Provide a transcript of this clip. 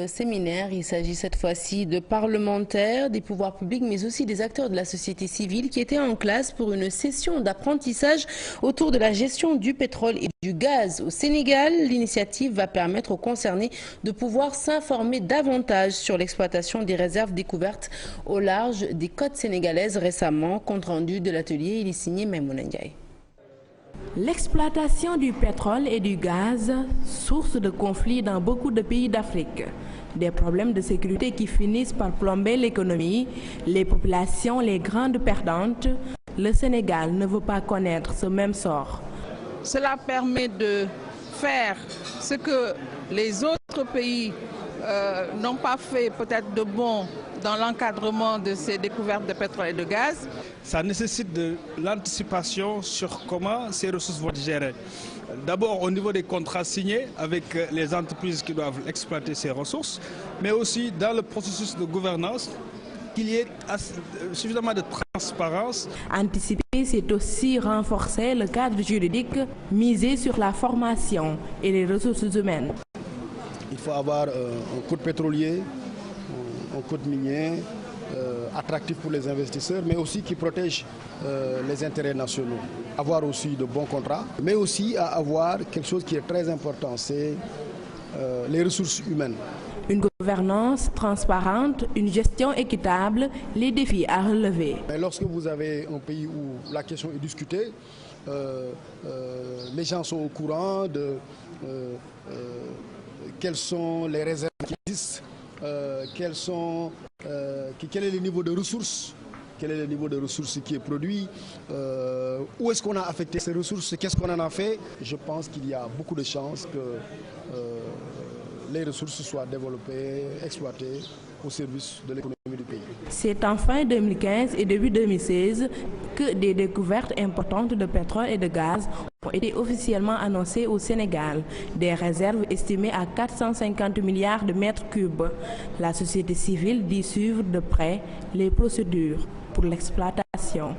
Séminaire, il s'agit cette fois-ci de parlementaires, des pouvoirs publics, mais aussi des acteurs de la société civile qui étaient en classe pour une session d'apprentissage autour de la gestion du pétrole et du gaz au Sénégal. L'initiative va permettre aux concernés de pouvoir s'informer davantage sur l'exploitation des réserves découvertes au large des côtes sénégalaises récemment. Compte rendu de l'atelier, il est signé Maïmouna Ndiaye. L'exploitation du pétrole et du gaz, source de conflits dans beaucoup de pays d'Afrique. Des problèmes de sécurité qui finissent par plomber l'économie, les populations, les grandes perdantes. Le Sénégal ne veut pas connaître ce même sort. Cela permet de faire ce que les autres pays n'ont pas fait peut-être de bon dans l'encadrement de ces découvertes de pétrole et de gaz. Ça nécessite de l'anticipation sur comment ces ressources vont être gérées. D'abord au niveau des contrats signés avec les entreprises qui doivent exploiter ces ressources, mais aussi dans le processus de gouvernance, qu'il y ait suffisamment de transparence. Anticiper, c'est aussi renforcer le cadre juridique, miser sur la formation et les ressources humaines. Il faut avoir un code pétrolier, un code minier attractif pour les investisseurs, mais aussi qui protège les intérêts nationaux. Avoir aussi de bons contrats, mais aussi à avoir quelque chose qui est très important, c'est les ressources humaines. Une gouvernance transparente, une gestion équitable, les défis à relever. Mais lorsque vous avez un pays où la question est discutée, les gens sont au courant de quelles sont les réserves qui existent, quel est le niveau de ressources, quel est le niveau de ressources qui est produit, où est-ce qu'on a affecté ces ressources, qu'est-ce qu'on en a fait. Je pense qu'il y a beaucoup de chances que les ressources soient développées, exploitées au service de l'économie du pays. C'est en fin 2015 et début 2016 que des découvertes importantes de pétrole et de gaz ont été officiellement annoncées au Sénégal. Des réserves estimées à 450 milliards de mètres cubes. La société civile dit suivre de près les procédures pour l'exploitation.